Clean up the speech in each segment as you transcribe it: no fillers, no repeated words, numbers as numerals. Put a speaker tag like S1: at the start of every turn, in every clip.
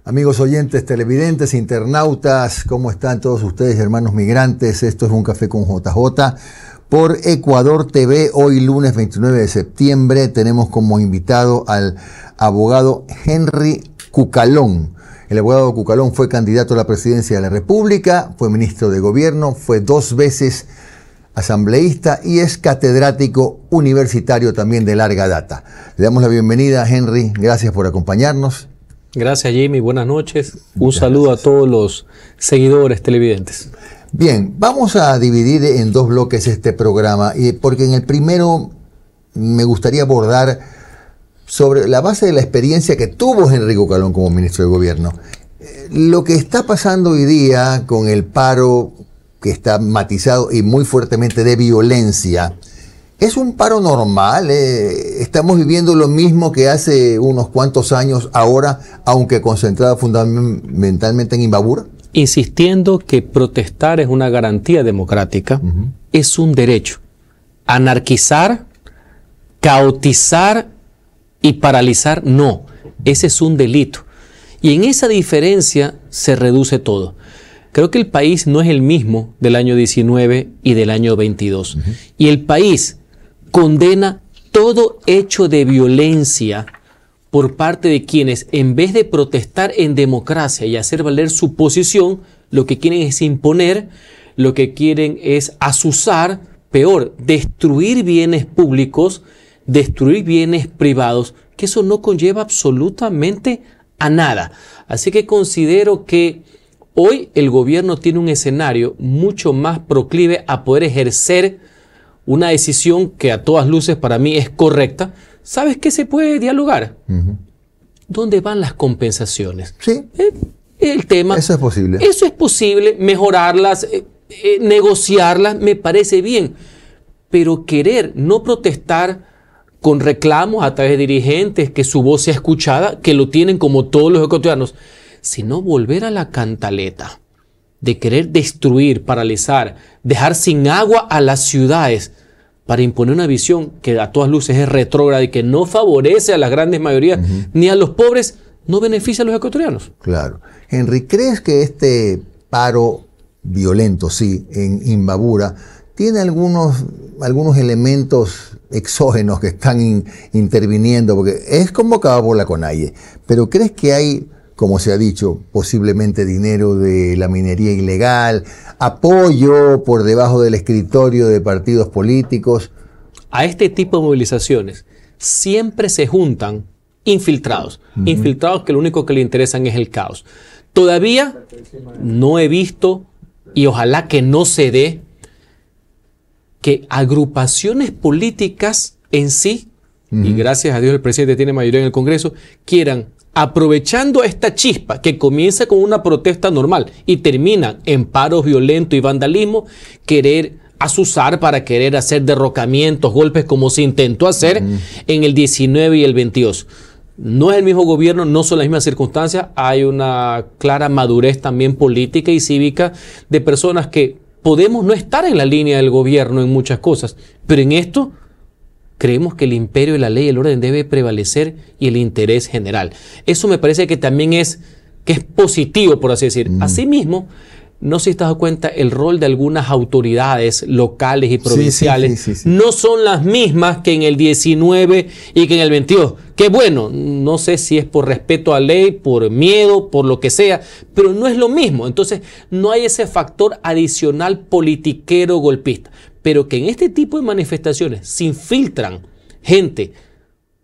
S1: Amigos oyentes, televidentes, internautas, ¿cómo están todos ustedes, hermanos migrantes? Esto es Un Café con JJ por Ecuador TV. Hoy, lunes 29 de septiembre, tenemos como invitado al abogado Henry Cucalón. El abogado Cucalón fue candidato a la presidencia de la República, fue ministro de Gobierno, fue 2 veces asambleísta y es catedrático universitario también de larga data. Le damos la bienvenida, Henry. Gracias por acompañarnos.
S2: Gracias, Jimmy. Buenas noches. Un saludo a todos los seguidores televidentes.
S1: Bien, vamos a dividir en 2 bloques este programa, porque en el primero me gustaría abordar sobre la base de la experiencia que tuvo Henry Cucalón como ministro de Gobierno. Lo que está pasando hoy día con el paro que está matizado y muy fuertemente de violencia, ¿es un paro normal? ¿Estamos viviendo lo mismo que hace unos cuantos años ahora, aunque concentrado fundamentalmente en Imbabura?
S2: Insistiendo que protestar es una garantía democrática, es un derecho. Anarquizar, caotizar y paralizar, no. Ese es un delito. Y en esa diferencia se reduce todo. Creo que el país no es el mismo del año 19 y del año 22. Y el país condena todo hecho de violencia por parte de quienes, en vez de protestar en democracia y hacer valer su posición, lo que quieren es imponer, lo que quieren es azuzar, peor, destruir bienes públicos, destruir bienes privados, que eso no conlleva absolutamente a nada. Así que considero que hoy el gobierno tiene un escenario mucho más proclive a poder ejercer una decisión que a todas luces para mí es correcta. ¿Sabes qué se puede dialogar? ¿Dónde van las compensaciones?
S1: Sí.
S2: El tema.
S1: Eso es posible.
S2: Eso es posible, mejorarlas, negociarlas, me parece bien. Pero querer no protestar con reclamos a través de dirigentes, que su voz sea escuchada, que lo tienen como todos los ecuatorianos, sino volver a la cantaleta de querer destruir, paralizar, dejar sin agua a las ciudades para imponer una visión que a todas luces es retrógrada y que no favorece a las grandes mayorías ni a los pobres, no beneficia a los ecuatorianos.
S1: Claro. Henry, ¿crees que este paro violento, sí, en Imbabura, tiene algunos elementos exógenos que están interviniendo? Porque es convocado por la CONAIE, pero ¿crees que hay, como se ha dicho, posiblemente dinero de la minería ilegal, apoyo por debajo del escritorio de partidos políticos?
S2: A este tipo de movilizaciones siempre se juntan infiltrados, infiltrados que lo único que le interesan es el caos. Todavía no he visto, y ojalá que no se dé, que agrupaciones políticas en sí, y gracias a Dios el presidente tiene mayoría en el Congreso, quieran, aprovechando esta chispa que comienza con una protesta normal y termina en paros violentos y vandalismo, querer azuzar para querer hacer derrocamientos, golpes como se intentó hacer en el 19 y el 22. No es el mismo gobierno, no son las mismas circunstancias, hay una clara madurez también política y cívica de personas que podemos no estar en la línea del gobierno en muchas cosas, pero en esto creemos que el imperio de la ley y el orden debe prevalecer y el interés general. Eso me parece que también es positivo, por así decir. Asimismo, no sé si te has dado cuenta, el rol de algunas autoridades locales y provinciales sí. No son las mismas que en el 19 y que en el 22. Que bueno, no sé si es por respeto a la ley, por miedo, por lo que sea, pero no es lo mismo. Entonces, no hay ese factor adicional politiquero golpista. Pero que en este tipo de manifestaciones se infiltran gente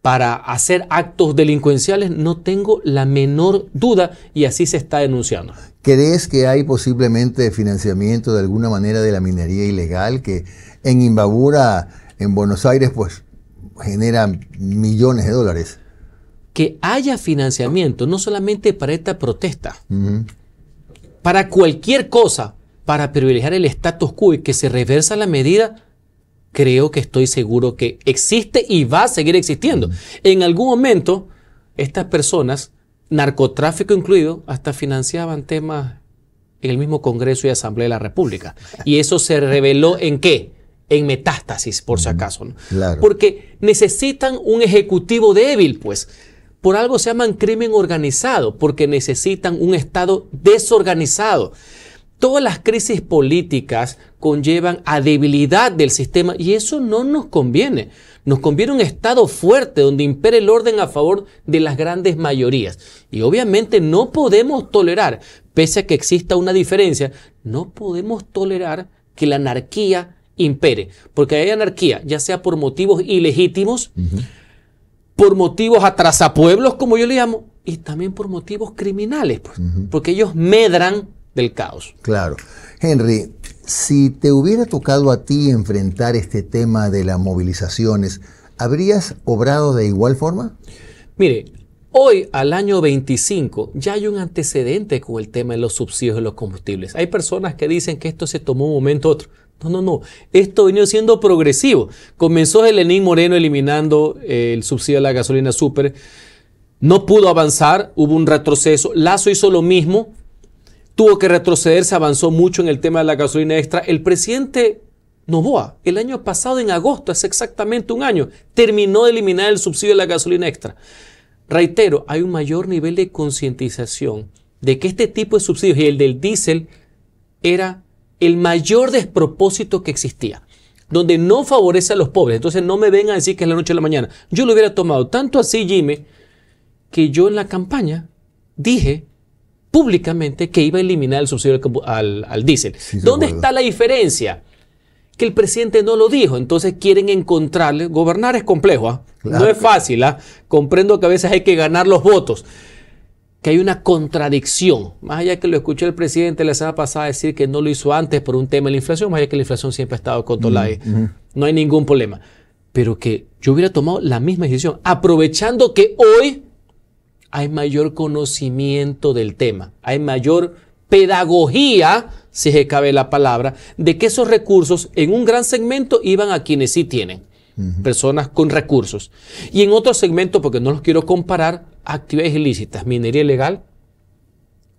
S2: para hacer actos delincuenciales, no tengo la menor duda, y así se está denunciando.
S1: ¿Crees que hay posiblemente financiamiento de alguna manera de la minería ilegal que en Imbabura, en Buenos Aires, pues genera millones de dólares?
S2: Que haya financiamiento, no solamente para esta protesta, para cualquier cosa, para privilegiar el status quo y que se reversa la medida, creo que estoy seguro que existe y va a seguir existiendo. En algún momento, estas personas, narcotráfico incluido, hasta financiaban temas en el mismo Congreso y Asamblea de la República. Y eso se reveló ¿en qué? En metástasis, por si acaso, ¿no?
S1: Claro.
S2: Porque necesitan un ejecutivo débil, pues, Por algo se llaman crimen organizado, porque necesitan un Estado desorganizado. Todas las crisis políticas conllevan a debilidad del sistema y eso no nos conviene. Nos conviene un Estado fuerte donde impere el orden a favor de las grandes mayorías. Y obviamente no podemos tolerar, pese a que exista una diferencia, no podemos tolerar que la anarquía impere. Porque hay anarquía, ya sea por motivos ilegítimos, por motivos atrasapueblos, como yo le llamo, y también por motivos criminales, pues, porque ellos medran del caos.
S1: Claro. Henry, si te hubiera tocado a ti enfrentar este tema de las movilizaciones, ¿habrías obrado de igual forma?
S2: Mire, hoy, al año 25, ya hay un antecedente con el tema de los subsidios de los combustibles. Hay personas que dicen que esto se tomó un momento u otro. No. Esto ha venido siendo progresivo. Comenzó el Lenín Moreno eliminando el subsidio a la gasolina súper. No pudo avanzar, hubo un retroceso. Lasso hizo lo mismo. Tuvo que retroceder, se avanzó mucho en el tema de la gasolina extra. El presidente Noboa, el año pasado, en agosto, hace exactamente un año, terminó de eliminar el subsidio de la gasolina extra. Reitero, hay un mayor nivel de concientización de que este tipo de subsidios y el del diésel era el mayor despropósito que existía, donde no favorece a los pobres. Entonces no me vengan a decir que es la noche a la mañana. Yo lo hubiera tomado tanto así, Jimmy, que yo en la campaña dije públicamente que iba a eliminar el subsidio al diésel. Sí, ¿dónde está la diferencia? Que el presidente no lo dijo, entonces quieren encontrarle. Gobernar es complejo, ¿eh? Claro. No es fácil, ¿eh? Comprendo que a veces hay que ganar los votos, que hay una contradicción. Más allá que lo escuché el presidente la semana pasada decir que no lo hizo antes por un tema de la inflación, más allá que la inflación siempre ha estado controlada, no hay ningún problema. Pero que yo hubiera tomado la misma decisión, aprovechando que hoy hay mayor conocimiento del tema, hay mayor pedagogía, si se cabe la palabra, de que esos recursos en un gran segmento iban a quienes sí tienen, personas con recursos. Y en otro segmento, porque no los quiero comparar, actividades ilícitas, minería ilegal,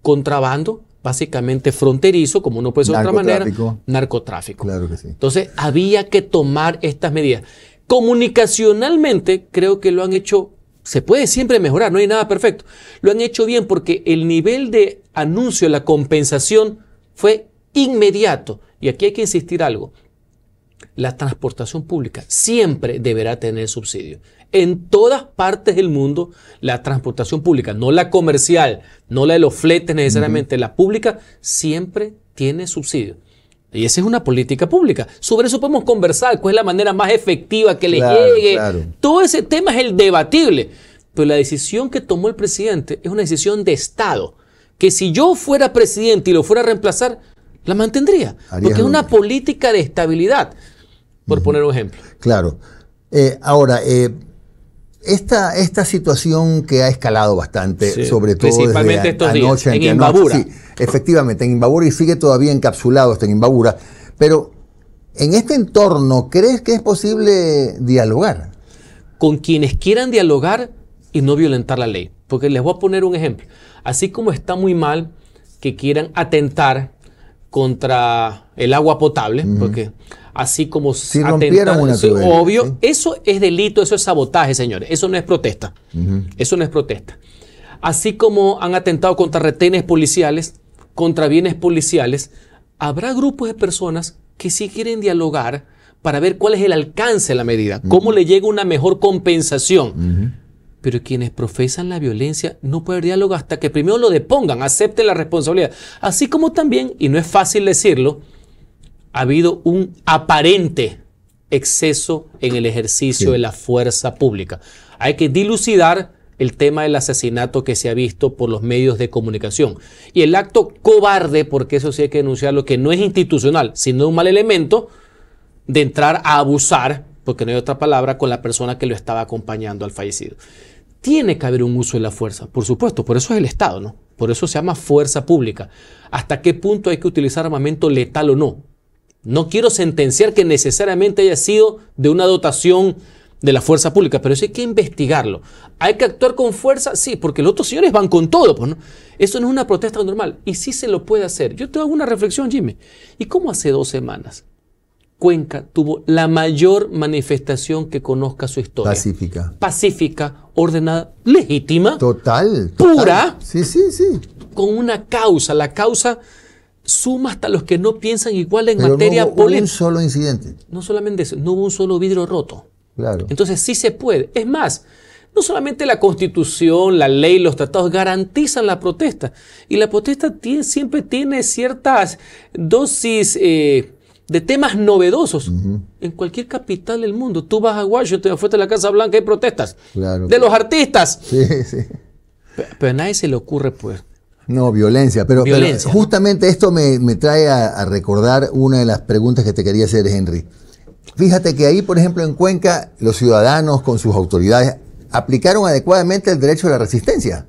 S2: contrabando, básicamente fronterizo, como no puede ser de otra manera, narcotráfico.
S1: Claro que sí.
S2: Entonces había que tomar estas medidas. Comunicacionalmente creo que lo han hecho. Se puede siempre mejorar, no hay nada perfecto. Lo han hecho bien porque el nivel de anuncio de la compensación fue inmediato. Y aquí hay que insistir algo. La transportación pública siempre deberá tener subsidio. En todas partes del mundo, la transportación pública, no la comercial, no la de los fletes necesariamente, la pública siempre tiene subsidio. Y esa es una política pública. Sobre eso podemos conversar, cuál es la manera más efectiva que le llegue. Claro. Todo ese tema es el debatible. Pero la decisión que tomó el presidente es una decisión de Estado, que si yo fuera presidente y lo fuera a reemplazar, la mantendría. Porque es una política de estabilidad, por poner un ejemplo.
S1: Claro. Ahora, esta situación que ha escalado bastante, sobre todo
S2: principalmente estos
S1: anoche,
S2: días, en Imbabura.
S1: Sí, efectivamente, en Imbabura, y sigue todavía encapsulado hasta en Imbabura. Pero en este entorno, ¿crees que es posible dialogar?
S2: Con quienes quieran dialogar y no violentar la ley. Porque les voy a poner un ejemplo. Así como está muy mal que quieran atentar contra el agua potable, porque así como
S1: si rompieran una tubería,
S2: obvio,
S1: ¿sí?
S2: Eso es delito, eso es sabotaje, señores. Eso no es protesta. Eso no es protesta. Así como han atentado contra retenes policiales, contra bienes policiales, habrá grupos de personas que sí quieren dialogar para ver cuál es el alcance de la medida, cómo le llega una mejor compensación. Pero quienes profesan la violencia no puede haber diálogo hasta que primero lo depongan, acepten la responsabilidad. Así como también, y no es fácil decirlo, ha habido un aparente exceso en el ejercicio de la fuerza pública. Hay que dilucidar el tema del asesinato que se ha visto por los medios de comunicación. Y el acto cobarde, porque eso sí hay que denunciarlo, que no es institucional, sino un mal elemento de entrar a abusar, porque no hay otra palabra, con la persona que lo estaba acompañando al fallecido. Tiene que haber un uso de la fuerza, por supuesto, por eso es el Estado, ¿no? Por eso se llama fuerza pública. ¿Hasta qué punto hay que utilizar armamento letal o no? No quiero sentenciar que necesariamente haya sido de una dotación de la fuerza pública, pero eso hay que investigarlo. ¿Hay que actuar con fuerza? Sí, porque los otros señores van con todo, pues, ¿no? Eso no es una protesta normal, y sí se lo puede hacer. Yo te hago una reflexión, Jimmy. ¿Y cómo hace 2 semanas Cuenca tuvo la mayor manifestación que conozca su historia?
S1: Pacífica.
S2: Pacífica, ordenada, legítima,
S1: Total.
S2: pura,
S1: Sí, sí, sí.
S2: con una causa. La causa suma hasta los que no piensan igual en
S1: Pero
S2: materia
S1: no hubo
S2: política.
S1: un solo incidente.
S2: No solamente eso, no hubo un solo vidrio roto.
S1: Claro.
S2: Entonces sí se puede. Es más, no solamente la Constitución, la ley, los tratados garantizan la protesta. Y la protesta siempre tiene ciertas dosis de temas novedosos. En cualquier capital del mundo, tú vas a Washington, afuera de la Casa Blanca hay protestas.
S1: Claro.
S2: De los artistas.
S1: Sí, sí.
S2: Pero a nadie se le ocurre, pues.
S1: No, violencia. Pero
S2: Violencia,
S1: justamente esto me trae a recordar una de las preguntas que te quería hacer, Henry. Fíjate que ahí, por ejemplo, en Cuenca, los ciudadanos con sus autoridades aplicaron adecuadamente el derecho a la resistencia.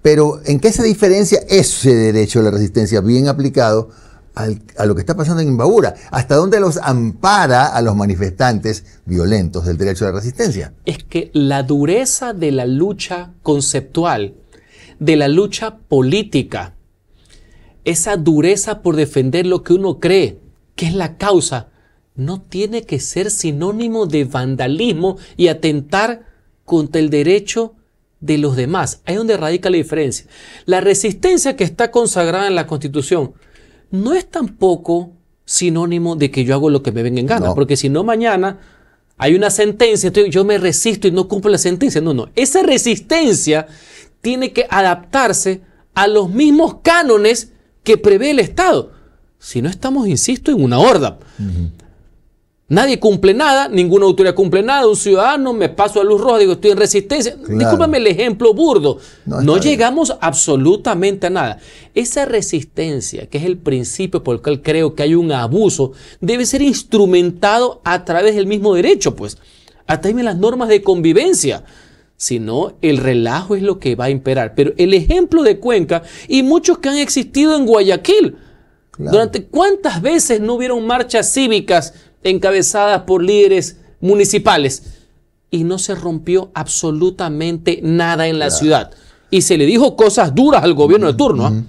S1: Pero ¿en qué se diferencia ese derecho a la resistencia bien aplicado a lo que está pasando en Imbabura? ¿Hasta dónde los ampara a los manifestantes violentos del derecho a la resistencia?
S2: Es que la dureza de la lucha conceptual, de la lucha política, esa dureza por defender lo que uno cree que es la causa, no tiene que ser sinónimo de vandalismo y atentar contra el derecho de los demás. Ahí es donde radica la diferencia. La resistencia que está consagrada en la Constitución no es tampoco sinónimo de que yo hago lo que me venga en gana, porque si no mañana hay una sentencia, entonces yo me resisto y no cumplo la sentencia. No, no. Esa resistencia tiene que adaptarse a los mismos cánones que prevé el Estado. Si no estamos, insisto, en una horda. Nadie cumple nada, ninguna autoridad cumple nada, un ciudadano, me paso a luz roja, digo, estoy en resistencia. Claro. Discúlpame el ejemplo burdo. No llegamos absolutamente a nada. Esa resistencia, que es el principio por el cual creo que hay un abuso, debe ser instrumentado a través del mismo derecho, pues, a través de las normas de convivencia. Si no, el relajo es lo que va a imperar. Pero el ejemplo de Cuenca y muchos que han existido en Guayaquil, durante ¿cuántas veces no hubieron marchas cívicas encabezadas por líderes municipales y no se rompió absolutamente nada en la ciudad? Y se le dijo cosas duras al gobierno de turno.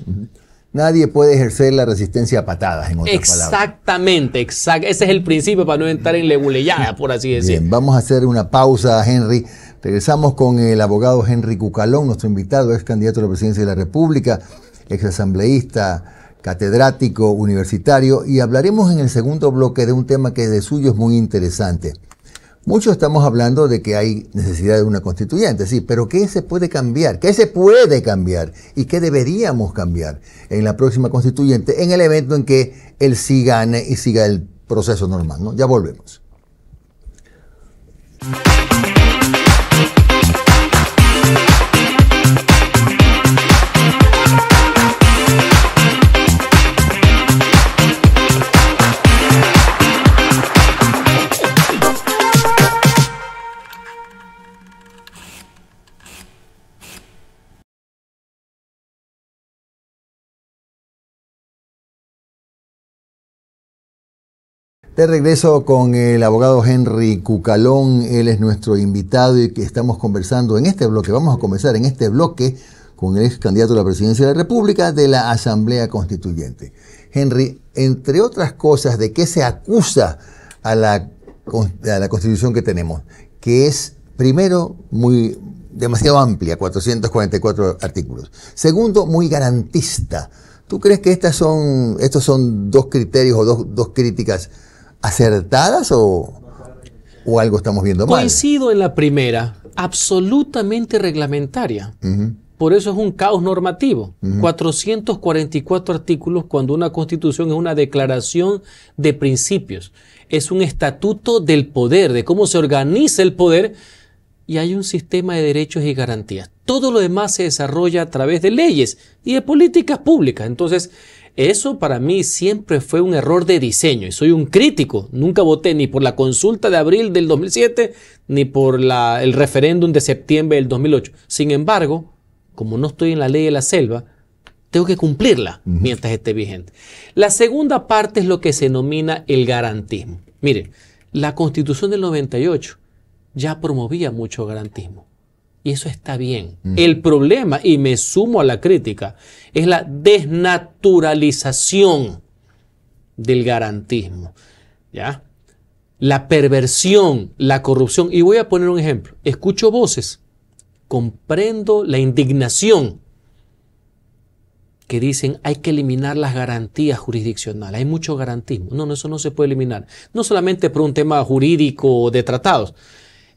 S1: Nadie puede ejercer la resistencia a patadas, en otras palabras.
S2: Exactamente. Ese es el principio para no entrar en leguleyada, por así decir.
S1: Bien, vamos a hacer una pausa, Henry. Regresamos con el abogado Henry Cucalón, nuestro invitado, ex candidato a la presidencia de la República, ex asambleísta, catedrático universitario, y hablaremos en el segundo bloque de un tema que de suyo es muy interesante. Muchos estamos hablando de que hay necesidad de una constituyente, sí, pero ¿qué se puede cambiar? ¿Qué se puede cambiar? ¿Y qué deberíamos cambiar en la próxima constituyente en el evento en que él sí gane y siga el proceso normal, ¿no? Ya volvemos. De regreso con el abogado Henry Cucalón, él es nuestro invitado y que estamos conversando en este bloque. Vamos a comenzar en este bloque con el ex candidato a la presidencia de la República de la Asamblea Constituyente. Henry, entre otras cosas, ¿de qué se acusa a la Constitución que tenemos? Que es, primero, demasiado amplia, 444 artículos. Segundo, muy garantista. ¿Tú crees que estos son dos criterios o dos críticas acertadas o algo estamos viendo mal?
S2: Coincido en la primera, absolutamente reglamentaria. Por eso es un caos normativo. 444 artículos cuando una constitución es una declaración de principios. Es un estatuto del poder, de cómo se organiza el poder, y hay un sistema de derechos y garantías. Todo lo demás se desarrolla a través de leyes y de políticas públicas. Entonces, eso para mí siempre fue un error de diseño y soy un crítico. Nunca voté ni por la consulta de abril del 2007 ni por el referéndum de septiembre del 2008. Sin embargo, como no estoy en la ley de la selva, tengo que cumplirla mientras esté vigente. La segunda parte es lo que se denomina el garantismo. Mire, la Constitución del 98 ya promovía mucho garantismo. Y eso está bien. El problema, y me sumo a la crítica, es la desnaturalización del garantismo. ¿Ya? La perversión, la corrupción. Y voy a poner un ejemplo. Escucho voces comprendo la indignación que dicen hay que eliminar las garantías jurisdiccionales. Hay mucho garantismo. No, eso no se puede eliminar. No solamente por un tema jurídico o de tratados.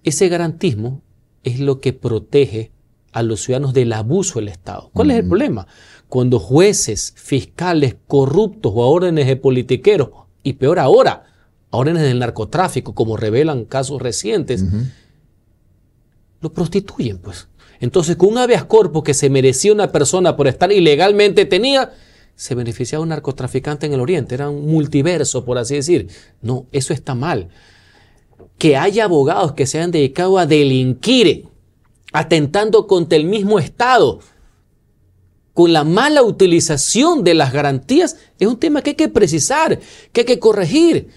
S2: Ese garantismo es lo que protege a los ciudadanos del abuso del Estado. ¿Cuál es el problema? Cuando jueces, fiscales corruptos o a órdenes de politiqueros, y peor ahora, a órdenes del narcotráfico, como revelan casos recientes, lo prostituyen, pues. Entonces, con un habeas corpus que se merecía una persona por estar ilegalmente detenida, se beneficiaba un narcotraficante en el Oriente. Era un multiverso, por así decir. No, eso está mal. Que haya abogados que se hayan dedicado a delinquir, atentando contra el mismo Estado, con la mala utilización de las garantías, es un tema que hay que precisar, que hay que corregir,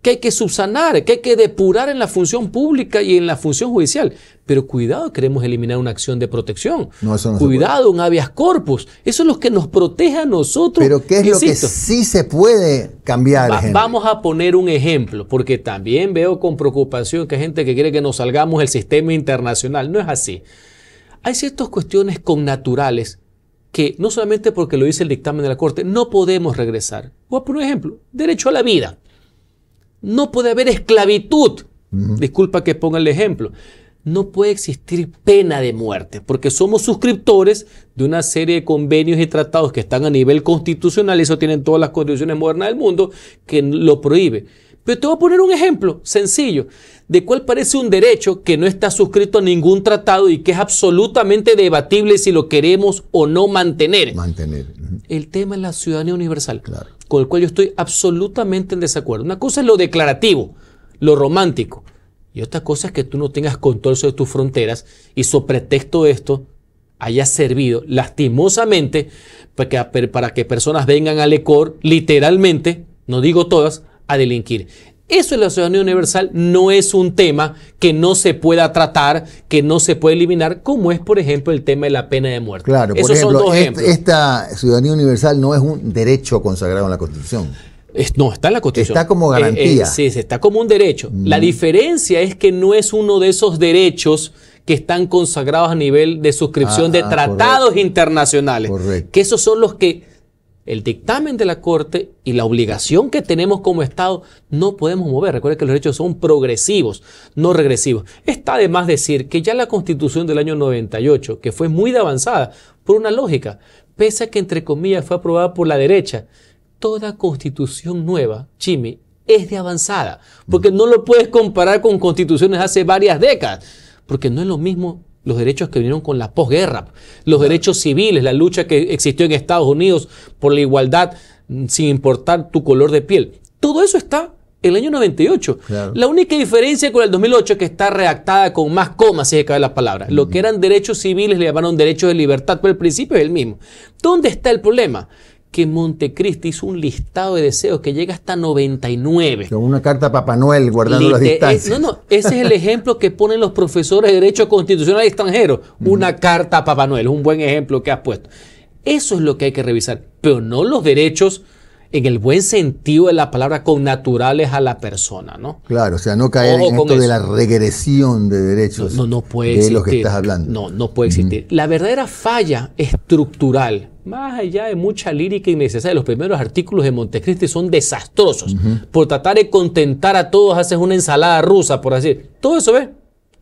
S2: que hay que subsanar, que hay que depurar en la función pública y en la función judicial. Pero cuidado, queremos eliminar una acción de protección.
S1: No, eso no
S2: cuidado, un habeas corpus. Eso es lo que nos protege a nosotros.
S1: Pero ¿qué es lo que sí se puede cambiar?
S2: Vamos a poner un ejemplo, porque también veo con preocupación que hay gente que quiere que nos salgamos del sistema internacional. No es así. Hay ciertas cuestiones connaturales que no solamente porque lo dice el dictamen de la Corte, no podemos regresar. Voy a poner un ejemplo. Derecho a la vida. No puede haber esclavitud. Disculpa que ponga el ejemplo. No puede existir pena de muerte, porque somos suscriptores de una serie de convenios y tratados que están a nivel constitucional, y eso tienen todas las constituciones modernas del mundo, que lo prohíbe. Pero te voy a poner un ejemplo sencillo, de cuál parece un derecho que no está suscrito a ningún tratado y que es absolutamente debatible si lo queremos o no mantener. El tema es la ciudadanía universal, claro, con el cual yo estoy absolutamente en desacuerdo. Una cosa es lo declarativo, lo romántico, y otra cosa es que tú no tengas control sobre tus fronteras y sobre pretexto de esto haya servido lastimosamente para que personas vengan al ECOR, literalmente, no digo todas, a delinquir. Eso es la ciudadanía universal, no es un tema que no se pueda tratar, que no se puede eliminar, como es, por ejemplo, el tema de la pena de muerte.
S1: Claro, por ejemplo, esta ciudadanía universal no es un derecho consagrado en la Constitución.
S2: No, está en la Constitución.
S1: Está como garantía.
S2: Sí, está como un derecho. La diferencia es que no es uno de esos derechos que están consagrados a nivel de suscripción de tratados internacionales.
S1: Correcto.
S2: Que esos son los que el dictamen de la Corte y la obligación que tenemos como Estado no podemos mover. Recuerden que los derechos son progresivos, no regresivos. Está de más decir que ya la Constitución del año 98, que fue muy de avanzada, por una lógica, pese a que entre comillas fue aprobada por la derecha, toda constitución nueva, Chimi, es de avanzada, porque no lo puedes comparar con constituciones hace varias décadas, porque no es lo mismo los derechos que vinieron con la posguerra, los derechos civiles, la lucha que existió en Estados Unidos por la igualdad sin importar tu color de piel. Todo eso está en el año 98. Claro. La única diferencia con el 2008 es que está redactada con más comas, si se cabe la palabra. Lo que eran derechos civiles le llamaron derechos de libertad, pero el principio es el mismo. ¿Dónde está el problema? Que Montecristi hizo un listado de deseos que llega hasta 99.
S1: Con una carta a Papá Noel guardando las distancias.
S2: Ese es el ejemplo que ponen los profesores de Derecho Constitucional extranjero. Una carta a Papá Noel, es un buen ejemplo que has puesto. Eso es lo que hay que revisar, pero no los derechos en el buen sentido de la palabra connaturales a la persona, ¿no?
S1: Claro, o sea, no caer en esto de la regresión de derechos
S2: no puede existir.
S1: De los que estás hablando.
S2: No puede existir. La verdadera falla estructural, más allá de mucha lírica innecesaria, los primeros artículos de Montecristi son desastrosos. Por tratar de contentar a todos haces una ensalada rusa, por así decir. Todo eso, ¿ves?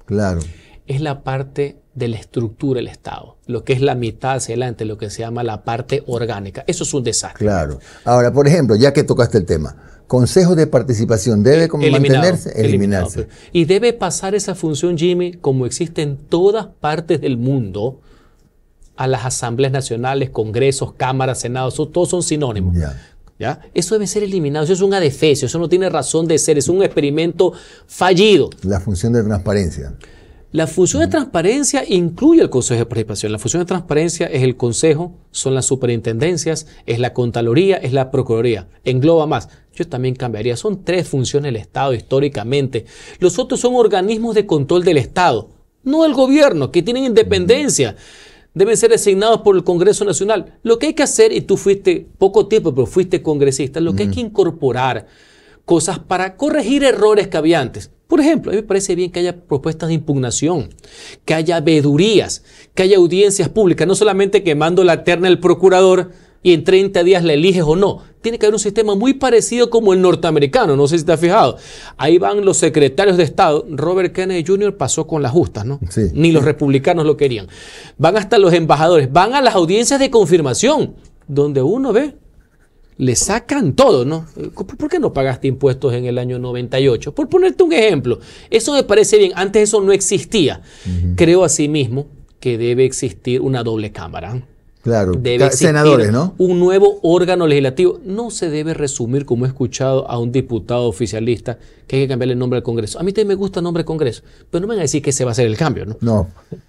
S1: Claro.
S2: Es la parte de la estructura del Estado, lo que es la mitad hacia adelante, lo que se llama la parte orgánica. Eso es un desastre.
S1: Claro. Ahora, por ejemplo, ya que tocaste el tema, consejos de participación, ¿debe mantenerse? Eliminarse.
S2: Y debe pasar esa función, Jimmy, como existe en todas partes del mundo, a las asambleas nacionales, congresos, cámaras, senados, todos son sinónimos. ¿Ya? Eso debe ser eliminado, eso es un adefesio, eso no tiene razón de ser, es un experimento fallido.
S1: La función de transparencia.
S2: La función de transparencia incluye el Consejo de Participación. La función de transparencia es el Consejo, son las superintendencias, es la Contraloría, es la Procuraduría. Engloba más. Yo también cambiaría. Son 3 funciones del Estado históricamente. Los otros son organismos de control del Estado, no del gobierno, que tienen independencia. Deben ser designados por el Congreso Nacional. Lo que hay que hacer, y tú fuiste poco tiempo, pero fuiste congresista, lo que hay que incorporar cosas para corregir errores que había antes. Por ejemplo, a mí me parece bien que haya propuestas de impugnación, que haya veedurías, que haya audiencias públicas, no solamente quemando la terna del procurador y en 30 días la eliges o no. Tiene que haber un sistema muy parecido como el norteamericano, no sé si te has fijado. Ahí van los secretarios de Estado. Robert Kennedy Jr. pasó con las justas, ¿no?
S1: Sí.
S2: Ni los republicanos lo querían. Van hasta los embajadores, van a las audiencias de confirmación, donde uno ve, le sacan todo, ¿no? ¿Por qué no pagaste impuestos en el año 98? Por ponerte un ejemplo. Eso me parece bien. Antes eso no existía. Creo asimismo que debe existir una doble cámara.
S1: Claro,
S2: debe
S1: senadores, ¿no?
S2: Un nuevo órgano legislativo. No se debe resumir, como he escuchado a un diputado oficialista, que hay que cambiarle el nombre al Congreso. A mí también me gusta el nombre al Congreso, pero no me van a decir que ese va a ser el cambio, ¿no?
S1: No.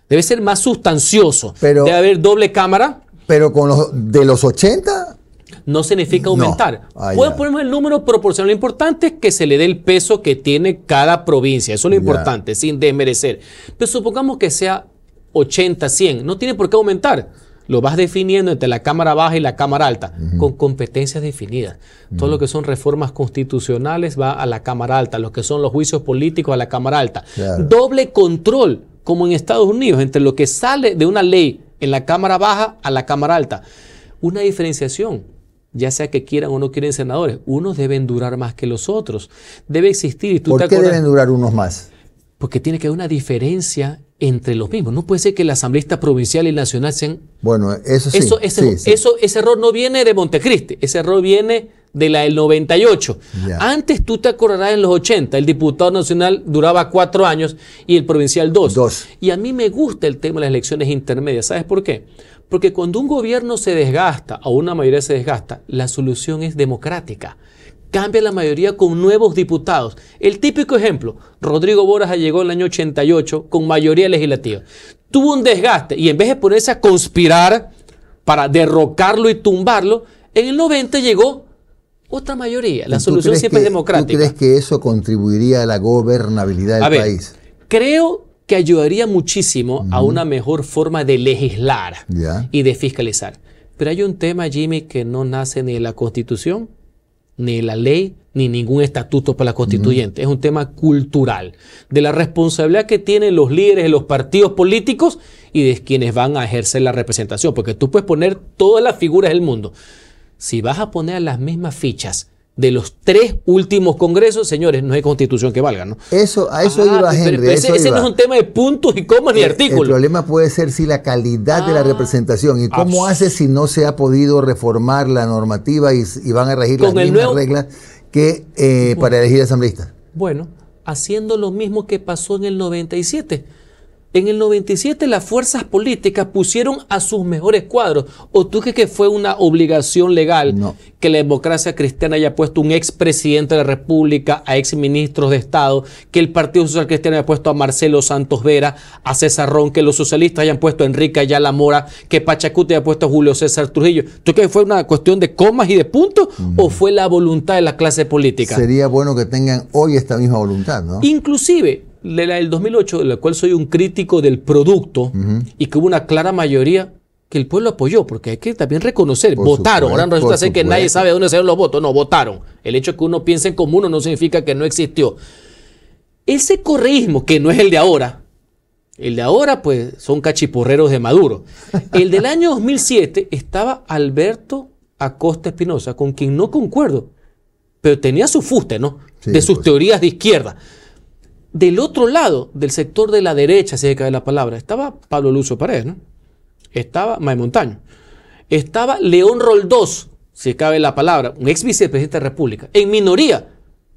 S2: Debe ser más sustancioso.
S1: Pero,
S2: debe haber doble cámara.
S1: Pero con los de los 80...
S2: No significa aumentar.
S1: No.
S2: Ponemos el número proporcional. Lo importante es que se le dé el peso que tiene cada provincia. Eso es lo importante, sin desmerecer. Pero supongamos que sea 80, 100. No tiene por qué aumentar. Lo vas definiendo entre la Cámara Baja y la Cámara Alta, con competencias definidas. Todo lo que son reformas constitucionales va a la Cámara Alta. Lo que son los juicios políticos a la Cámara Alta.
S1: Claro.
S2: Doble control, como en Estados Unidos, entre lo que sale de una ley en la Cámara Baja a la Cámara Alta. Una diferenciación. Ya sea que quieran o no quieren senadores, unos deben durar más que los otros. Debe existir.
S1: ¿Por qué deben durar unos más?
S2: Porque tiene que haber una diferencia entre los mismos. No puede ser que el asambleísta provincial y el nacional sean...
S1: Bueno, eso sí.
S2: Ese error no viene de Montecristi, ese error viene de la del 98.
S1: Ya.
S2: Antes, tú te acordarás, en los 80, el diputado nacional duraba 4 años y el provincial 2. Y a mí me gusta el tema de las elecciones intermedias. ¿Sabes por qué? Porque cuando un gobierno se desgasta o una mayoría se desgasta, la solución es democrática. Cambia la mayoría con nuevos diputados. El típico ejemplo, Rodrigo Borja llegó en el año 88 con mayoría legislativa. Tuvo un desgaste y en vez de ponerse a conspirar para derrocarlo y tumbarlo, en el 90 llegó otra mayoría. La solución siempre es democrática.
S1: ¿Tú crees que eso contribuiría a la gobernabilidad del país?
S2: Creo que ayudaría muchísimo a una mejor forma de legislar y de fiscalizar. Pero hay un tema, Jimmy, que no nace ni de la Constitución, ni de la ley, ni ningún estatuto para la constituyente. Es un tema cultural, de la responsabilidad que tienen los líderes de los partidos políticos y de quienes van a ejercer la representación. Porque tú puedes poner todas las figuras del mundo. Si vas a poner las mismas fichas de los 3 últimos congresos, señores, no hay constitución que valga, ¿no?
S1: A eso iba Henry.
S2: Pero ese no es un tema de puntos y comas ni artículos.
S1: El problema puede ser si la calidad de la representación y cómo hace si no se ha podido reformar la normativa y van a regir las mismas reglas que para elegir asambleístas.
S2: Bueno, haciendo lo mismo que pasó en el 97. En el 97 las fuerzas políticas pusieron a sus mejores cuadros. ¿O tú crees que fue una obligación legal que la democracia cristiana haya puesto un expresidente de la República, a exministros de Estado, que el Partido Social Cristiano haya puesto a Marcelo Santos Vera, a César Ron, que los socialistas hayan puesto a Enrique Ayala Mora, que Pachacuti haya puesto a Julio César Trujillo? ¿Tú crees que fue una cuestión de comas y de puntos o fue la voluntad de la clase política?
S1: Sería bueno que tengan hoy esta misma voluntad, ¿no?
S2: Inclusive del 2008, de la cual soy un crítico del producto y que hubo una clara mayoría que el pueblo apoyó, porque hay que también reconocer, votaron. Ahora resulta ser que nadie sabe dónde salieron los votos. No, votaron. El hecho de que uno piense en común no significa que no existió. Ese correísmo, que no es el de ahora pues son cachiporreros de Maduro. El del año 2007 estaba Alberto Acosta Espinosa, con quien no concuerdo, pero tenía su fuste, ¿no?
S1: Sí,
S2: de sus teorías de izquierda. Del otro lado, del sector de la derecha, si hay que caer la palabra, estaba Pablo Lucio Paredes, ¿no? Estaba May Montaño. Estaba León Roldós, si cabe la palabra, un ex vicepresidente de la República, en minoría,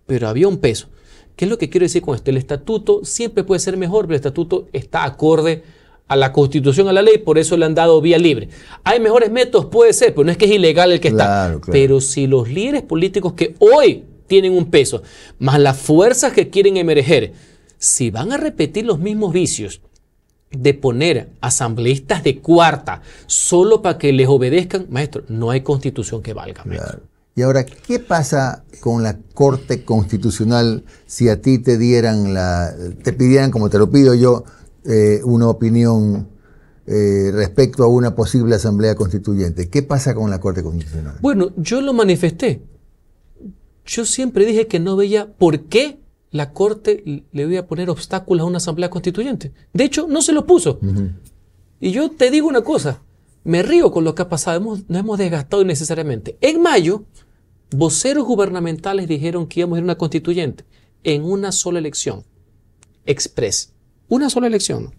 S2: pero había un peso. ¿Qué es lo que quiero decir con esto? El estatuto siempre puede ser mejor, pero el estatuto está acorde a la Constitución, a la ley, por eso le han dado vía libre. ¿Hay mejores métodos? Puede ser, pero no es que es ilegal el que está. Claro. Pero si los líderes políticos que hoy tienen un peso, más las fuerzas que quieren emerger, si van a repetir los mismos vicios de poner asambleístas de cuarta solo para que les obedezcan, maestro, no hay constitución que valga, maestro.
S1: Claro. Y ahora, ¿qué pasa con la Corte Constitucional si a ti te pidieran, como te lo pido yo, una opinión respecto a una posible asamblea constituyente? ¿Qué pasa con la Corte Constitucional?
S2: Bueno, yo lo manifesté. Yo siempre dije que no veía por qué la Corte le iba a poner obstáculos a una asamblea constituyente. De hecho, no se lo puso. Y yo te digo una cosa, me río con lo que ha pasado, nos hemos desgastado innecesariamente. En mayo, voceros gubernamentales dijeron que íbamos a ir a una constituyente en una sola elección, express, una sola elección.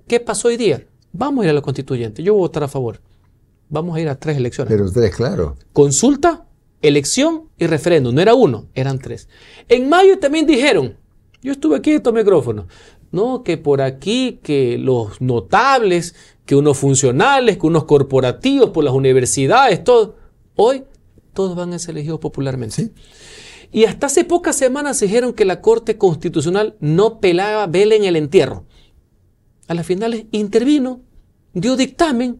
S2: ¿Qué pasó hoy día? Vamos a ir a la constituyente, yo voy a votar a favor. Vamos a ir a 3 elecciones.
S1: Pero 3, claro.
S2: Consulta, elección y referéndum. No era 1, eran 3. En mayo también dijeron, yo estuve aquí en estos micrófonos, no, que por aquí, que los notables, que unos funcionales, que unos corporativos, por las universidades, todo. Hoy todos van a ser elegidos popularmente.
S1: ¿Sí?
S2: Y hasta hace pocas semanas se dijeron que la Corte Constitucional no pelaba vela en el entierro. A las finales intervino, dio dictamen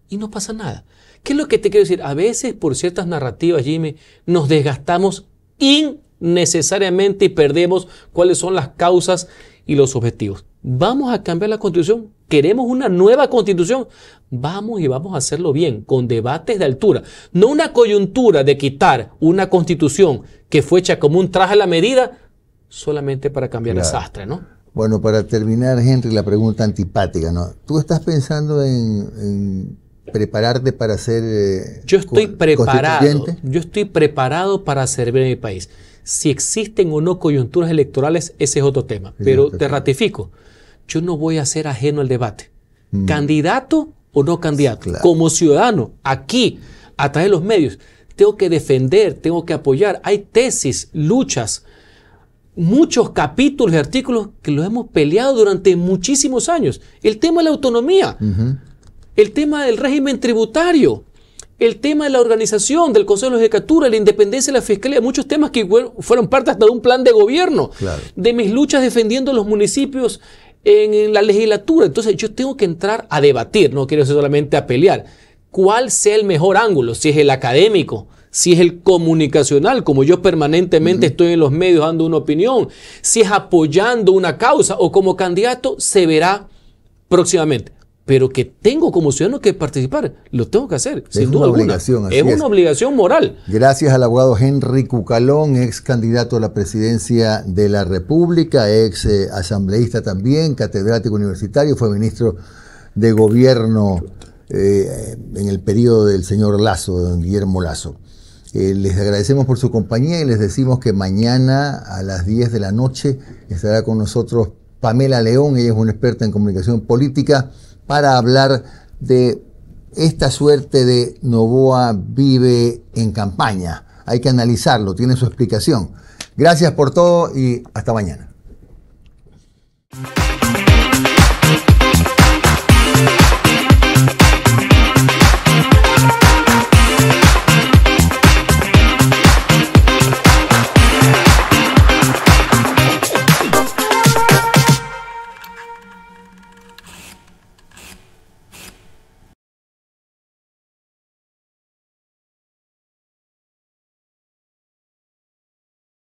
S2: y no pasa nada. ¿Qué es lo que te quiero decir? A veces por ciertas narrativas, Jimmy, nos desgastamos innecesariamente y perdemos cuáles son las causas y los objetivos. Vamos a cambiar la Constitución. Queremos una nueva Constitución. Vamos y vamos a hacerlo bien, con debates de altura. No una coyuntura de quitar una Constitución que fue hecha como un traje a la medida solamente para cambiar el sastre, ¿no?
S1: Bueno, para terminar, Henry, la pregunta antipática, ¿no? ¿Tú estás pensando en prepararte para ser
S2: yo estoy preparado.
S1: Constituyente?
S2: Yo estoy preparado para servir a mi país. Si existen o no coyunturas electorales, ese es otro tema. Pero te ratifico, yo no voy a ser ajeno al debate. Candidato o no candidato. Claro. Como ciudadano, aquí, a través de los medios, tengo que defender, tengo que apoyar. Hay tesis, luchas, muchos capítulos y artículos que los hemos peleado durante muchísimos años. El tema de la autonomía, el tema del régimen tributario, el tema de la organización del Consejo de la Judicatura, la independencia de la Fiscalía, muchos temas que fueron parte hasta de un plan de gobierno, de mis luchas defendiendo los municipios en la legislatura. Entonces yo tengo que entrar a debatir, no quiero solamente a pelear. ¿Cuál sea el mejor ángulo? Si es el académico, si es el comunicacional, como yo permanentemente estoy en los medios dando una opinión, si es apoyando una causa o como candidato, se verá próximamente. Pero que tengo como ciudadano que participar, lo tengo que hacer, sin duda alguna. Es una obligación moral.
S1: Gracias al abogado Henry Cucalón, ex candidato a la presidencia de la República, ex asambleísta también, catedrático universitario, fue ministro de gobierno en el periodo del señor Lasso, don Guillermo Lasso. Les agradecemos por su compañía y les decimos que mañana a las 10 de la noche estará con nosotros Pamela León. Ella es una experta en comunicación política para hablar de esta suerte de Noboa vive en campaña. Hay que analizarlo, tiene su explicación. Gracias por todo y hasta mañana.